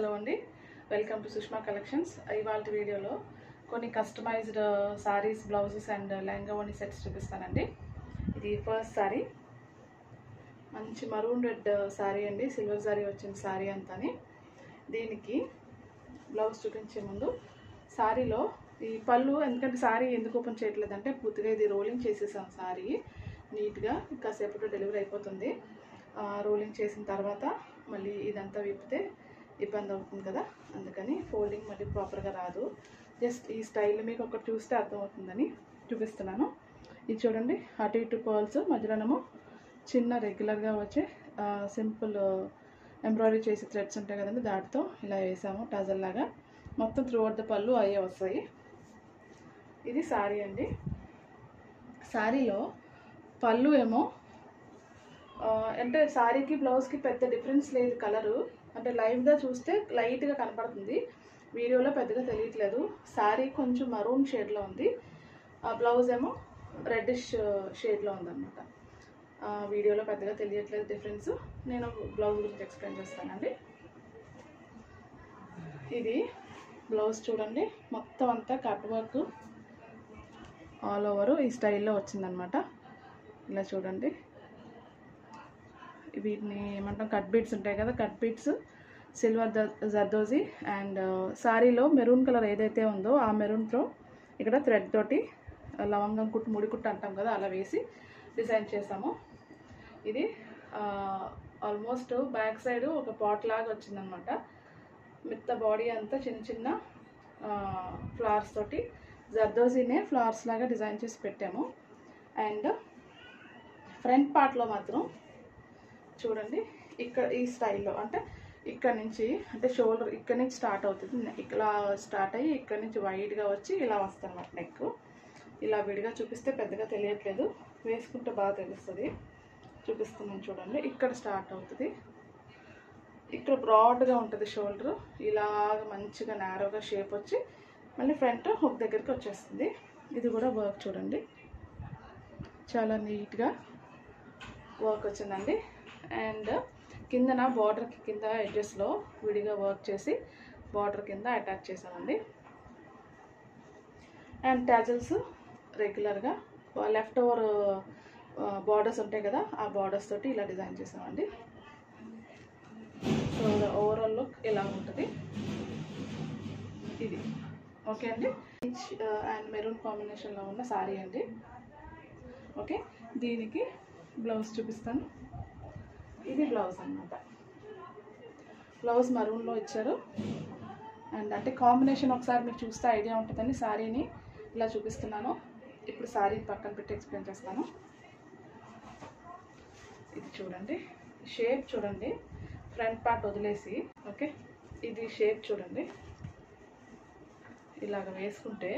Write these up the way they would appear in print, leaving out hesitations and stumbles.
Hello అండి, welcome to Sushma collections. ఇవాళ వీడియోలో కొన్ని customised saris, blouses and lehenga voni sets చూపిస్తానండి. ఇది ఫస్ట్ సారీ, మంచి మరూన్ రెడ్ సారీ అండి, సిల్వర్ సారీ వచ్చిన సారీ అంతాని. దీనికి బ్లౌజ్ చూపించే ముందు సారీలో ఈ పళ్ళు, ఎందుకంటే సారీ ఎందుకు ఓపెన్ చేయట్లేదంటే పూర్తిగా ఇది రోలింగ్ చేసేసాం. సారీ నీట్గా కాసేపట్లో డెలివరీ అయిపోతుంది. రోలింగ్ చేసిన తర్వాత మళ్ళీ ఇదంతా విప్పితే ఇబ్బంది అవుతుంది కదా, అందుకని ఫోల్డింగ్ మళ్ళీ ప్రాపర్గా రాదు. జస్ట్ ఈ స్టైల్ మీకు ఒకటి చూస్తే అర్థమవుతుందని చూపిస్తున్నాను. ఇది చూడండి, అటు ఇటు పర్ల్స్, మధ్యలోనేమో చిన్న రెగ్యులర్గా వచ్చే సింపుల్ ఎంబ్రాయిడరీ చేసే థ్రెడ్స్ ఉంటాయి కదండి, దాటితో ఇలా వేసాము టజల్ లాగా. మొత్తం త్రూ అవుట్ ద పళ్ళు అయ్యే వస్తాయి. ఇది శారీ అండి. శారీలో పళ్ళు ఏమో అంటే శారీకి బ్లౌజ్కి పెద్ద డిఫరెన్స్ లేదు కలరు, అంటే లైవ్గా చూస్తే లైట్గా కనపడుతుంది, వీడియోలో పెద్దగా తెలియట్లేదు. శారీ కొంచెం మరూన్ షేడ్లో ఉంది, బ్లౌజ్ ఏమో రెడ్డిష్ షేడ్లో ఉందన్నమాట. వీడియోలో పెద్దగా తెలియట్లేదు డిఫరెన్స్. నేను బ్లౌజ్ గురించి ఎక్స్ప్లెయిన్ చేస్తానండి. ఇది బ్లౌజ్ చూడండి, మొత్తం అంతా కట్ వర్క్ ఆల్ ఓవర్ ఈ స్టైల్లో వచ్చిందనమాట. ఇలా చూడండి, వీటిని ఏమంటాం, కట్ బీడ్స్ ఉంటాయి కదా, cut beads, silver zardozi and శారీలో మెరూన్ కలర్ ఏదైతే ఉందో ఆ మెరూన్తో ఇక్కడ థ్రెడ్ తోటి లవంగం కుట్టు, ముడి కుట్టు అంటాం కదా, అలా వేసి డిజైన్ చేసాము. ఇది ఆల్మోస్ట్ బ్యాక్ సైడ్ ఒక పాట్ లాగా వచ్చిందనమాట. మిగతా బాడీ అంతా చిన్న చిన్న ఫ్లవర్స్ తోటి జర్దోజీనే ఫ్లవర్స్ లాగా డిజైన్ చేసి పెట్టాము. అండ్ ఫ్రంట్ పార్ట్లో మాత్రం చూడండి, ఇక్కడ ఈ స్టైల్లో, అంటే ఇక్కడ నుంచి, అంటే షోల్డర్ ఇక్కడ నుంచి స్టార్ట్ అవుతుంది, ఇలా స్టార్ట్ అయ్యి ఇక్కడ నుంచి వైడ్గా వచ్చి ఇలా వస్తుంది అన్నమాట నెక్. ఇలా విడిగా చూపిస్తే పెద్దగా తెలియట్లేదు, వేసుకుంటే బాగా తెలుస్తుంది. చూపిస్తున్నాను చూడండి, ఇక్కడ స్టార్ట్ అవుతుంది, ఇక్కడ బ్రాడ్గా ఉంటుంది షోల్డర్, ఇలాగ మంచిగా నేరోగా షేప్ వచ్చి మళ్ళీ ఫ్రంట్ హుక్ దగ్గరికి వచ్చేస్తుంది. ఇది కూడా వర్క్ చూడండి, చాలా నీట్గా వర్క్ వచ్చిందండి. అండ్ కిందన బార్డర్కి కింద ఎడ్జెస్లో విడిగా వర్క్ చేసి బార్డర్ కింద అటాచ్ చేసామండి. అండ్ టాజల్స్ రెగ్యులర్గా లెఫ్ట్ ఓవర్ బార్డర్స్ ఉంటాయి కదా, ఆ బార్డర్స్ తోటి ఇలా డిజైన్ చేసామండి. సో ఓవరాల్ లుక్ ఇలా ఉంటుంది. ఇది ఓకే అండి. అండ్ మెరూన్ కాంబినేషన్లో ఉన్న శారీ అండి. ఓకే, దీనికి బ్లౌజ్ చూపిస్తాను. ఇది బ్లౌజ్ అన్నమాట. బ్లౌజ్ మరూన్లో ఇచ్చారు. అండ్ అంటే కాంబినేషన్ ఒకసారి మీరు చూస్తే ఐడియా ఉంటుందని శారీని ఇలా చూపిస్తున్నాను. ఇప్పుడు శారీ పక్కన పెట్టి ఎక్స్ప్లెయిన్ చేస్తాను. ఇది చూడండి, షేప్ చూడండి, ఫ్రంట్ పార్ట్ వదిలేసి, ఓకే, ఇది షేప్ చూడండి, ఇలాగ వేసుకుంటే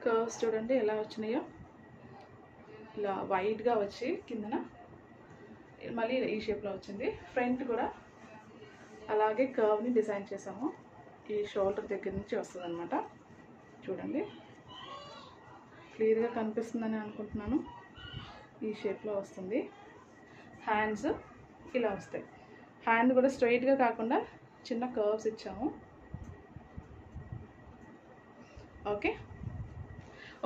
కర్వ్స్ చూడండి ఎలా వచ్చినాయో, ఇలా వైడ్గా వచ్చి కిందన మళ్ళీ ఈ షేప్లో వచ్చింది. ఫ్రంట్ కూడా అలాగే కర్వ్ని డిజైన్ చేసాము, ఈ షోల్డర్ దగ్గర నుంచి వస్తుంది అనమాట. చూడండి, క్లియర్గా కనిపిస్తుందని అనుకుంటున్నాను. ఈ షేప్లో వస్తుంది. హ్యాండ్స్ ఇలా వస్తాయి, హ్యాండ్ కూడా స్ట్రైట్గా కాకుండా చిన్న కర్వ్స్ ఇచ్చాము. ఓకే,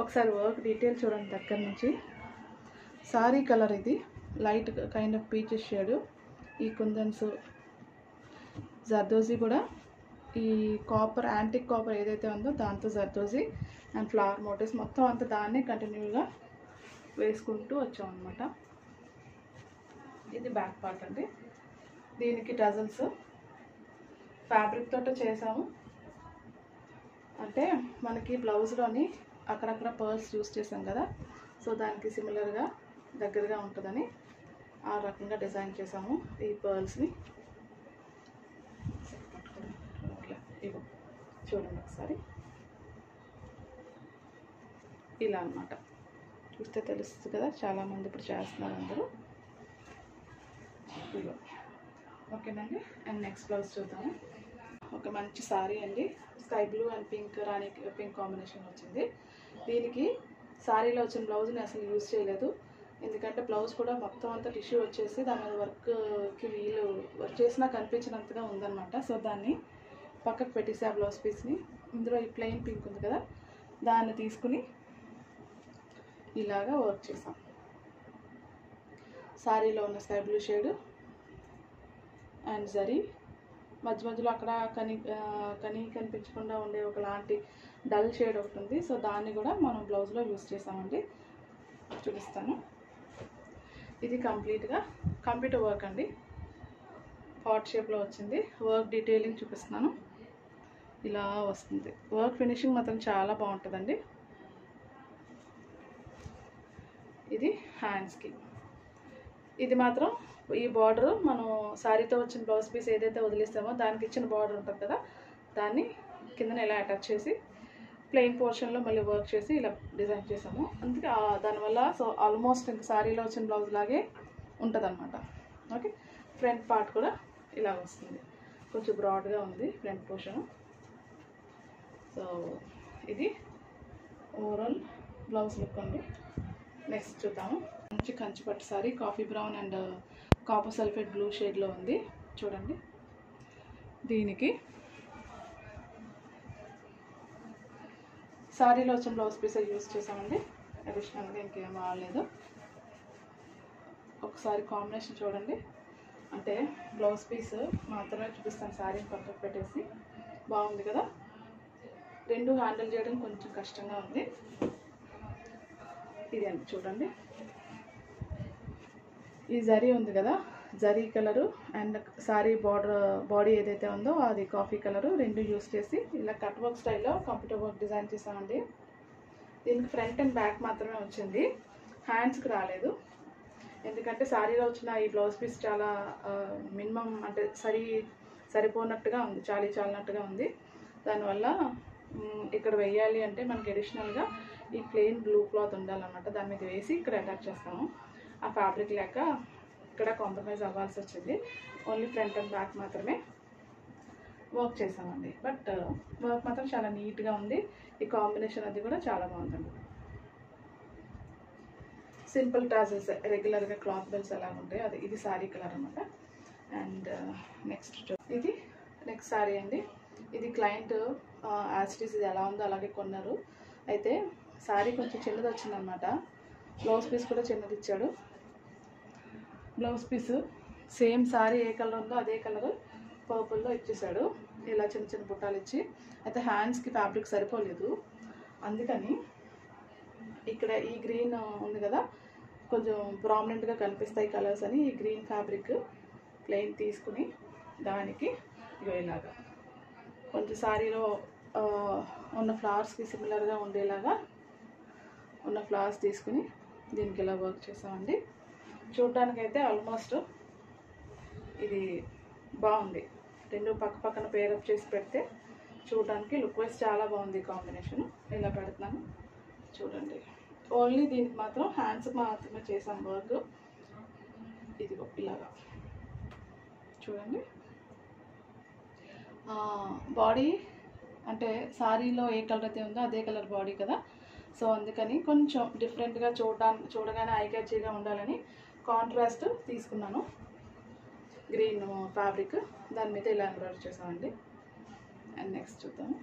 ఒకసారి వర్క్ డీటెయిల్ చూడండి దగ్గర నుంచి. సారీ కలర్ ఇది light kind of peaches shade. ఈ కుందన్స్, జర్దోజీ కూడా ఈ కాపర్, యాంటిక్ కాపర్ ఏదైతే ఉందో దాంతో జర్దోజీ అండ్ ఫ్లవర్ మోటివ్స్ మొత్తం అంతా దాన్ని కంటిన్యూగా వేసుకుంటూ వచ్చాం అనమాట. ఇది బ్యాక్ పార్ట్ అండి. దీనికి టజల్స్ ఫ్యాబ్రిక్ తోట చేసాము, అంటే మనకి బ్లౌజ్లోని అక్కడక్కడ పర్ల్స్ యూస్ చేసాం కదా, సో దానికి సిమిలర్గా దగ్గరగా ఉంటుందని ఆ రకంగా డిజైన్ చేసాము. ఈ పర్ల్స్ని ఇగో చూడండి ఒకసారి, ఇలా అన్నమాట. చూస్తే తెలుస్తుంది కదా, చాలామంది ఇప్పుడు చేస్తున్నారు అందరూ. ఇగో ఓకేనండి. అండ్ నెక్స్ట్ బ్లౌజ్ చూద్దాము. ఒక మంచి శారీ అండి, sky blue and pink, Rani pink combination వచ్చింది. దీనికి శారీలో వచ్చిన బ్లౌజ్ని అసలు యూజ్ చేయలేదు, ఎందుకంటే బ్లౌజ్ కూడా మొత్తం అంతా టిష్యూ వచ్చేసి దాని మీద వర్క్కి వర్క్ చేసినా కనిపించినంతగా ఉందన్నమాట. సో దాన్ని పక్కకు పెట్టేసి ఆ బ్లౌజ్ పీస్ని ఇందులో ఈ ప్లెయిన్ పింక్ ఉంది కదా దాన్ని తీసుకుని ఇలాగా వర్క్ చేసాం. శారీలో ఉన్న sky blue shade and zari మధ్య మధ్యలో అక్కడ కనిపించకుండా ఉండే ఒకలాంటి డల్ షేడ్ ఒకటి ఉంది. సో దాన్ని కూడా మనం బ్లౌజ్లో యూస్ చేసామండి. చూపిస్తాను. ఇది కంప్లీట్గా కంప్యూటర్ వర్క్ అండి. హార్ట్ షేప్లో వచ్చింది. వర్క్ డీటెయిలింగ్ చూపిస్తున్నాను. ఇలా వస్తుంది. వర్క్ ఫినిషింగ్ మాత్రం చాలా బాగుంటుందండి. ఇది హ్యాండ్స్కి. ఇది మాత్రం ఈ బార్డర్ మనం శారీతో వచ్చిన బ్లౌజ్ పీస్ ఏదైతే వదిలేస్తామో దానికి ఇచ్చిన బార్డర్ ఉంటుంది కదా దాన్ని కిందన ఇలా అటాచ్ చేసి ప్లెయిన్ పోర్షన్లో మళ్ళీ వర్క్ చేసి ఇలా డిజైన్ చేసాము. అందుకే దానివల్ల సో ఆల్మోస్ట్ ఇంకా శారీలో వచ్చిన బ్లౌజ్ లాగే ఉంటుంది అనమాట. ఓకే, ఫ్రంట్ పార్ట్ కూడా ఇలా వస్తుంది. కొంచెం బ్రాడ్గా ఉంది ఫ్రంట్ పోర్షన్. సో ఇది ఓవరాల్ బ్లౌజ్ లుక్ అండి. నెక్స్ట్ చూద్దాము. మంచి కంచిపట్టు sari coffee brown and copper sulphate blue షేడ్లో ఉంది. చూడండి, దీనికి సారీలో వచ్చిన బ్లౌజ్ పీస్ యూజ్ చేసామండి. అడిషనల్గా ఇంకేం వాడలేదు. ఒకసారి కాంబినేషన్ చూడండి. అంటే బ్లౌజ్ పీస్ మాత్రమే చూపిస్తాను, సారీని పక్కకు పెట్టేసి. బాగుంది కదా. రెండు హ్యాండిల్ చేయడం కొంచెం కష్టంగా ఉంది. ఇది అండి చూడండి. ఈ జరీ ఉంది కదా, zari colour and sorry body ఏదైతే ఉందో అది కాఫీ కలరు రెండు యూస్ చేసి ఇలా కట్ వర్క్ స్టైల్లో కంప్యూటర్ వర్క్ డిజైన్ చేసామండి. దీనికి ఫ్రంట్ అండ్ బ్యాక్ మాత్రమే వచ్చింది, హ్యాండ్స్కి రాలేదు. ఎందుకంటే సారీలో వచ్చిన ఈ బ్లౌజ్ పీస్ చాలా మినిమం అంటే సరిపోనట్టుగా ఉంది, చాలినట్టుగా ఉంది. దానివల్ల ఇక్కడ వేయాలి అంటే మనకి అడిషనల్గా ఈ ప్లెయిన్ బ్లూ క్లాత్ ఉండాలన్నమాట. దాని మీద వేసి ఇక్కడ అటాచ్ చేస్తాము. ఆ ఫ్యాబ్రిక్ లేక ఇక్కడ కాంప్రమైజ్ అవ్వాల్సి వచ్చింది. ఓన్లీ ఫ్రంట్ అండ్ బ్యాక్ మాత్రమే వర్క్ చేసామండి. బట్ వర్క్ మాత్రం చాలా నీట్గా ఉంది. ఈ కాంబినేషన్ అది కూడా చాలా బాగుందండి. సింపుల్ టాజల్స్ రెగ్యులర్గా క్లాత్ బెల్స్ ఎలా ఉంటాయి అది. ఇది శారీ కలర్ అనమాట. అండ్ ఇది నెక్స్ట్ శారీ అండి. ఇది క్లయింట్ యాస్టీస్ ఇది ఎలా ఉందో అలాగే కొన్నారు. అయితే శారీ కొంచెం చిన్నది వచ్చిందనమాట. బ్లౌజ్ పీస్ కూడా చిన్నది ఇచ్చాడు. బ్లౌజ్ పీస్ సేమ్ శారీ ఏ కలర్ ఉందో అదే కలర్ పర్పుల్లో ఇచ్చేసాడు. ఇలా చిన్న చిన్న బుట్టాలు ఇచ్చి. అయితే హ్యాండ్స్కి ఫ్యాబ్రిక్ సరిపోలేదు, అందుకని ఇక్కడ ఈ గ్రీన్ ఉంది కదా కొంచెం ప్రామినెంట్గా కనిపిస్తాయి కలర్స్ అని ఈ గ్రీన్ ఫ్యాబ్రిక్ ప్లెయిన్ తీసుకుని దానికి ఇలాగా కొంచెం శారీలో ఉన్న ఫ్లవర్స్కి సిమిలర్గా ఉండేలాగా ఉన్న ఫ్లవర్స్ తీసుకుని దీనికి ఇలా వర్క్ చేసామండి. చూడడానికైతే ఆల్మోస్ట్ ఇది బాగుంది. రెండు పక్క పక్కన పేరప్ చేసి పెడితే చూడడానికి లుక్ వైజ్ చాలా బాగుంది కాంబినేషన్. ఇలా పెడుతున్నాను చూడండి. ఓన్లీ దీనికి మాత్రం హ్యాండ్స్కి మాత్రమే చేసాం వర్క్. ఇదిగో ఇలాగా చూడండి. బాడీ అంటే శారీలో ఏ కలర్ అయితే ఉందో అదే కలర్ బాడీ కదా. సో అందుకని కొంచెం డిఫరెంట్గా చూడగానే ఐ క్యాచీగా ఉండాలని కాంట్రాస్ట్ తీసుకున్నాను. గ్రీన్ ఫ్యాబ్రిక్ దాని మీద ఇలా ఎంబ్రాయిడరీ చేసామండి. అండ్ నెక్స్ట్ చూద్దాము.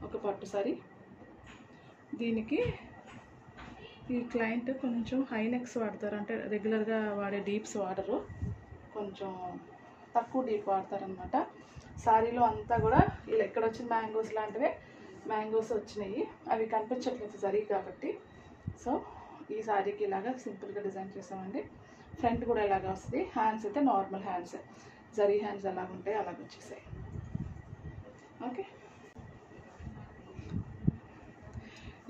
ఒక పట్టు సారీ. దీనికి ఈ క్లయింట్ కొంచెం హై నెక్స్ వాడతారు, అంటే రెగ్యులర్గా వాడే డీప్స్ వాడరు, కొంచెం తక్కువ డీప్ వాడతారనమాట. శారీలో అంతా కూడా ఇలా ఇక్కడ వచ్చిన మ్యాంగోస్ లాంటివే మ్యాంగోస్ వచ్చినాయి, అవి కనిపించట్లేదు జరీ కాబట్టి. సో ఈ శారీకి ఇలాగా సింపుల్గా డిజైన్ చేసామండి. ఫ్రంట్ కూడా ఇలాగా వస్తుంది. హ్యాండ్స్ అయితే నార్మల్ హ్యాండ్స్, జరీ హ్యాండ్స్ ఎలాగ ఉంటాయి అలాగ వచ్చేసాయి. ఓకే,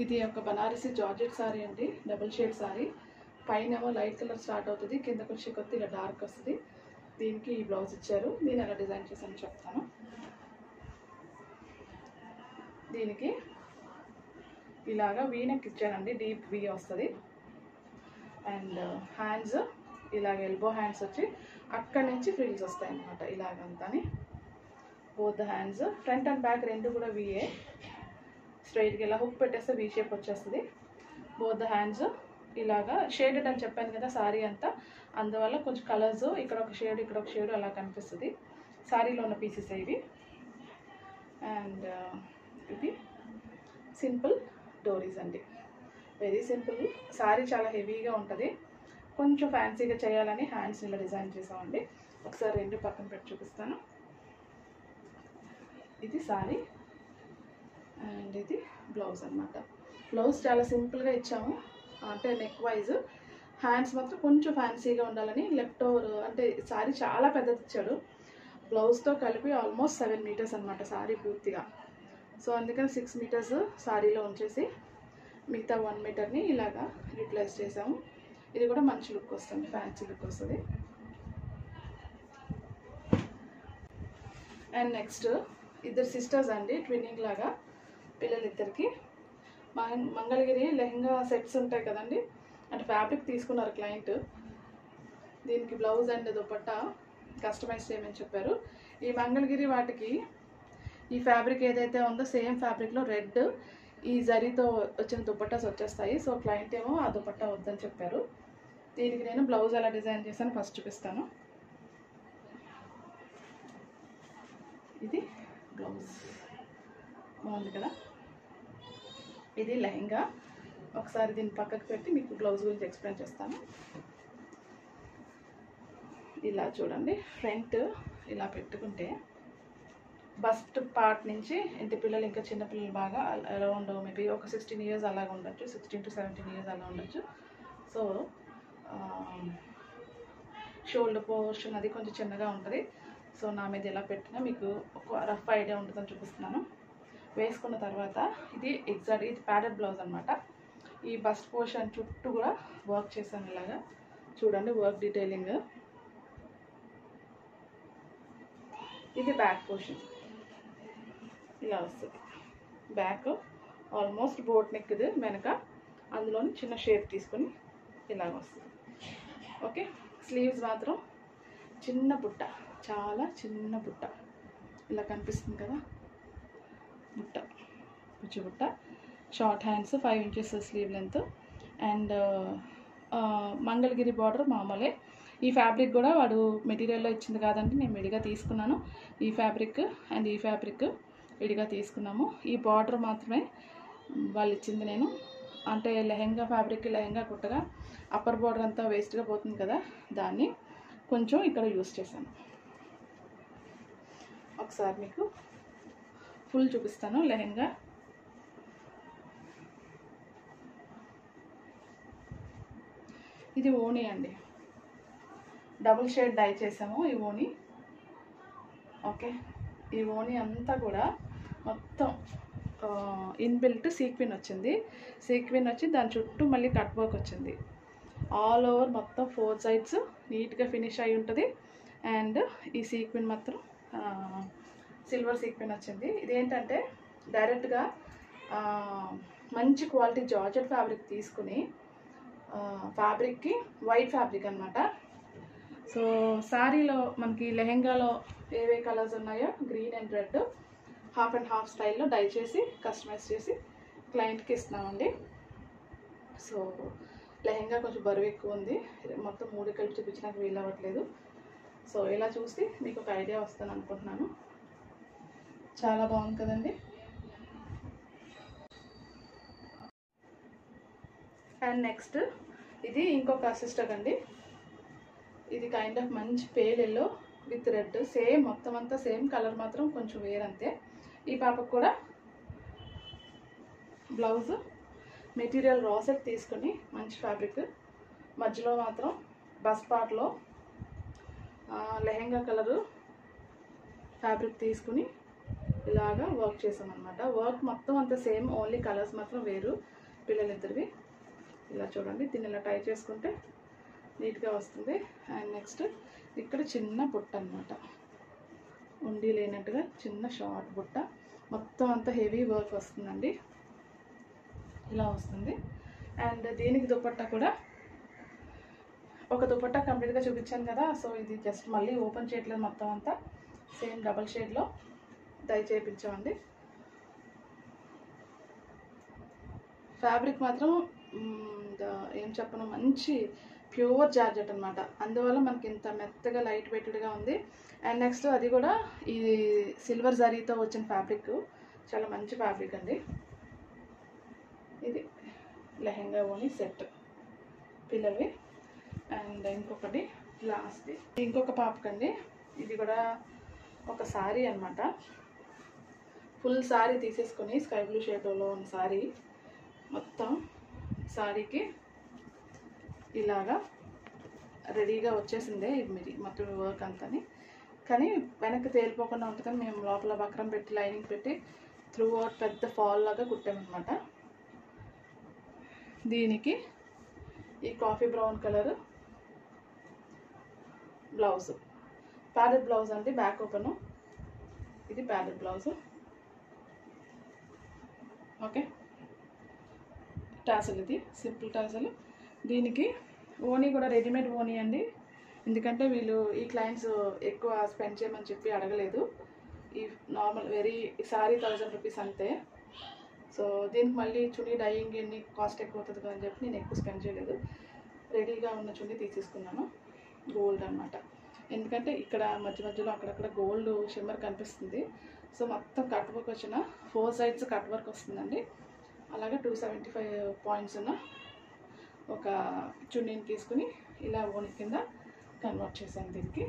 ఇది ఒక బనారసి జార్జెట్ శారీ అండి, డబుల్ షేడ్ శారీ. పైన ఏమో లైట్ కలర్ స్టార్ట్ అవుతుంది, కిందకు వచ్చే కొద్ది ఇలా డార్క్ వస్తుంది. దీనికి ఈ బ్లౌజ్ ఇచ్చారు, దీన్ని ఎలా డిజైన్ చేశాను చెప్తాను. దీనికి ఇలాగా వీ నెక్ ఇచ్చానండి, డీప్ వీ వస్తుంది. అండ్ హ్యాండ్స్ ఇలాగ ఎల్బో హ్యాండ్స్ వచ్చి అక్కడి నుంచి ఫ్రిల్స్ వస్తాయి అన్నమాట ఇలాగంతాని. Both the hands front and back రెండు కూడా వీఏ, స్ట్రైట్గా ఇలా హుక్ పెట్టేస్తే వీ షేప్ వచ్చేస్తుంది. బోత్ ద హ్యాండ్స్ ఇలాగా షేడెడ్ అని చెప్పాను కదా సారీ అంతా, అందువల్ల కొంచెం కలర్స్ ఇక్కడ ఒక షేడ్ ఇక్కడ ఒక షేడ్ అలా కనిపిస్తుంది. సారీలో ఉన్న పీసెస్ ఇవి. అండ్ ఇది సింపుల్ డోరీస్ అండి, వెరీ సింపుల్. సారీ చాలా హెవీగా ఉంటుంది, కొంచెం ఫ్యాన్సీగా చేయాలని హ్యాండ్స్ ఇలా డిజైన్ చేసామండి. ఒకసారి రెండు పక్కన పెట్టి చూపిస్తాను. ఇది సారీ అండ్ ఇది బ్లౌజ్ అనమాట. బ్లౌజ్ చాలా సింపుల్గా ఇచ్చాము, అంటే నెక్ వైజ్. హ్యాండ్స్ మాత్రం కొంచెం ఫ్యాన్సీగా ఉండాలని లెఫ్ట్ ఓవర్, అంటే సారీ చాలా పెద్దది ఇచ్చాడు. బ్లౌజ్తో కలిపి ఆల్మోస్ట్ 7 మీటర్స్ అనమాట సారీ పూర్తిగా. సో అందుకని 6 మీటర్స్ సారీలో ఉంచేసి మిగతా 1 మీటర్ని ఇలాగా రీప్లేస్ చేసాము. ఇది కూడా మంచి లుక్ వస్తుంది, ఫ్యాన్సీ లుక్ వస్తుంది. అండ్ నెక్స్ట్ ఇద్దరు సిస్టర్స్ అండి, ట్విన్నింగ్ లాగా పిల్లలిద్దరికి మంగళగిరి లెహంగా సెట్స్ ఉంటాయి కదండి, అంటే ఫ్యాబ్రిక్ తీసుకున్నారు క్లయింట్. దీనికి బ్లౌజ్ అండ్ దుపట్టా కస్టమైజ్ చేయమని చెప్పారు. ఈ మంగళగిరి వాటికి ఈ ఫ్యాబ్రిక్ ఏదైతే ఉందో సేమ్ ఫ్యాబ్రిక్లో రెడ్ ఈ జరీతో వచ్చిన దుపట్టాస్ వచ్చేస్తాయి. సో క్లయింట్ ఏమో ఆ దుపట్టా వద్దని చెప్పారు. దీనికి నేను బ్లౌజ్ ఎలా డిజైన్ చేశాను ఫస్ట్ చూపిస్తాను. ఇది బ్లౌజ్ బాగుంది కదా. ఇది లెహంగా. ఒకసారి దీన్ని పక్కకు పెట్టి మీకు బ్లౌజ్ గురించి ఎక్స్ప్లెయిన్ చేస్తాను. ఇలా చూడండి, ఫ్రంట్ ఇలా పెట్టుకుంటే బస్ట్ పార్ట్ నుంచి ఇంటి పిల్లలు ఇంకా చిన్నపిల్లలు బాగా అరౌండ్ మేబీ ఒక 16 ఇయర్స్ అలాగా ఉండొచ్చు, 16 to 17 ఇయర్స్ అలా ఉండొచ్చు. సో షోల్డర్ పోర్షన్ అది కొంచెం చిన్నగా ఉంటుంది. సో నా మీద ఎలా పెట్టినా మీకు ఒక రఫ్ ఐడియా ఉంటుందని చూపిస్తున్నాను. వేసుకున్న తర్వాత ఇది ఎగ్జాక్ట్ ఇది ప్యాడెడ్ బ్లౌజ్ అనమాట. ఈ బస్ట్ పోర్షన్ చుట్టూ కూడా వర్క్ చేశాను ఇలాగా చూడండి, వర్క్ డీటెయిలింగ్. ఇది బ్యాక్ పోర్షన్ ఇలా వస్తుంది. బ్యాక్ ఆల్మోస్ట్ బోట్ నెక్ ఇది వెనక, అందులోని చిన్న షేప్ తీసుకొని ఇలాగ వస్తుంది. ఓకే, స్లీవ్స్ మాత్రం చిన్న బుట్ట, చాలా చిన్న బుట్ట ఇలా కనిపిస్తుంది కదా, బుట్ట పిచ్చి బుట్ట. Short hands, 5 inches sleeve length. And Mangalagiri border మామూలే. ఈ ఫ్యాబ్రిక్ కూడా వాడు మెటీరియల్లో ఇచ్చింది కాదండి, నేను విడిగా తీసుకున్నాను. ఈ ఫ్యాబ్రిక్ అండ్ ఈ ఫ్యాబ్రిక్ విడిగా తీసుకున్నాము. ఈ బార్డర్ మాత్రమే వాళ్ళు ఇచ్చింది నేను, అంటే లెహంగా ఫ్యాబ్రిక్ లెహంగా కుట్టగా అప్పర్ బార్డర్ అంతా వేస్ట్గా పోతుంది కదా, దాన్ని కొంచెం ఇక్కడ యూస్ చేశాను. ఒకసారి మీకు ఫుల్ చూపిస్తాను లెహంగా. ఇది ఓణీ అండి, డబుల్ షేడ్ డై చేసాము ఈ ఓణీ. ఓకే, ఈ ఓణీ అంతా కూడా మొత్తం ఇన్బిల్ట్ సీక్విన్ వచ్చింది. సీక్విన్ వచ్చి దాని చుట్టూ మళ్ళీ కట్ వర్క్ వచ్చింది. ఆల్ ఓవర్ మొత్తం 4 సైడ్స్ నీట్గా ఫినిష్ అయి ఉంటుంది. అండ్ ఈ సీక్విన్ మాత్రం సిల్వర్ సీక్విన్ వచ్చింది. ఇదేంటంటే డైరెక్ట్గా మంచి క్వాలిటీ జార్జెట్ ఫ్యాబ్రిక్ తీసుకుని ఫ్యాబ్రిక్కి వైట్ ఫ్యాబ్రిక్ అనమాట. సో శారీలో మనకి లెహెంగాలో ఏవే కలర్స్ ఉన్నాయో green and red half and half స్టైల్లో డై చేసి కస్టమైజ్ చేసి క్లయింట్కి ఇస్తున్నామండి. సో లెహెంగా కొంచెం బరువు ఎక్కువ ఉంది, మొత్తం 3 కలిపి చూపించడానికి వీలు అవ్వట్లేదు. సో ఇలా చూసి మీకు ఒక ఐడియా వస్తుంది అనుకుంటున్నాను. చాలా బాగుంది కదండి. అండ్ నెక్స్ట్ ఇది ఇంకొక సిస్టర్ అండి. ఇది కైండ్ ఆఫ్ మంచి pale yellow with red, same మొత్తం అంతా సేమ్ కలర్, మాత్రం కొంచెం వేరంతే. ఈ పాపకు కూడా బ్లౌజ్ మెటీరియల్ రా సెట్ తీసుకొని మంచి ఫ్యాబ్రిక్, మధ్యలో మాత్రం బస్ పార్ట్లో లెహెంగా కలరు ఫ్యాబ్రిక్ తీసుకుని ఇలాగా వర్క్ చేసామన్నమాట. వర్క్ మొత్తం అంతా సేమ్, ఓన్లీ కలర్స్ మాత్రం వేరు పిల్లలిద్దరివి. ఇలా చూడండి, దీన్ని ఇలా టై చేసుకుంటే నీట్గా వస్తుంది. అండ్ నెక్స్ట్ ఇక్కడ చిన్న బుట్ట అనమాట, ఉండి లేనట్టుగా చిన్న షార్ట్ బుట్ట, మొత్తం అంతా హెవీ వర్క్ వస్తుందండి, ఇలా వస్తుంది. అండ్ దీనికి దుపట్టా కూడా ఒక దుపట్టా కంప్లీట్గా చూపించాను కదా, సో ఇది జస్ట్ మళ్ళీ ఓపెన్ చేయట్లేదు, మొత్తం అంతా సేమ్ డబల్ షేడ్లో డై చేయించామండి. ఫ్యాబ్రిక్ మాత్రం ఏం చెప్పను, మంచి ప్యూర్ జార్జెట్ అనమాట. అందువల్ల మనకి ఇంత మెత్తగా లైట్ వెయిటెడ్గా ఉంది. అండ్ నెక్స్ట్ అది కూడా ఈ సిల్వర్ జరీతో వచ్చిన ఫ్యాబ్రిక్, చాలా మంచి ఫ్యాబ్రిక్ అండి. ఇది లెహెంగా ఓని సెట్ పిల్లవి. అండ్ ఇంకొకటి లాస్ట్, ఇంకొక పాపకండి. ఇది కూడా ఒక శారీ అనమాట. ఫుల్ శారీ తీసేసుకొని స్కై బ్లూ షేడ్లో ఉన్న శారీ మొత్తం శారీకి ఇలాగా రెడీగా వచ్చేసిందే. ఇది మీరు మొత్తం వర్క్ అంతని, కానీ వెనక్కి తేలిపోకుండా ఉంటుందని మేము లోపల బక్రం పెట్టి లైనింగ్ పెట్టి త్రూ అవుట్ పెద్ద ఫాల్ లాగా కుట్టామన్నమాట. దీనికి ఈ coffee brown colour blouse, padded blouse అండి. బ్యాక్ ఓపెను, ఇది ప్యాడెడ్ బ్లౌజ్. ఓకే, టాసల్, ఇది సింపుల్ టాసల్. దీనికి ఓనీ కూడా రెడీమేడ్ ఓనీ అండి. ఎందుకంటే వీళ్ళు ఈ క్లయింట్స్ ఎక్కువ స్పెండ్ చేయమని చెప్పి అడగలేదు. ఈ నార్మల్ వెరీ సారీ 1000 రూపీస్ అంతే. సో దీనికి మళ్ళీ చున్నీ డైయింగ్ ఎన్ని కాస్ట్ ఎక్కువ అవుతుంది అని చెప్పి నేను ఎక్కువ స్పెండ్ చేయలేదు. రెడీగా ఉన్న చున్నీ తీసేసుకున్నాను. గోల్డ్ అనమాట. ఎందుకంటే ఇక్కడ మధ్య మధ్యలో అక్కడక్కడ గోల్డ్ షిమ్మర్ కనిపిస్తుంది. సో మొత్తం కట్ వర్క్ వచ్చిన 4 సైడ్స్ కట్ వర్క్ వస్తుందండి. అలాగే 275 పాయింట్స్ ఉన్న ఒక చున్నీని తీసుకుని ఇలా ఓని కింద కన్వర్ట్ చేశాను దీనికి.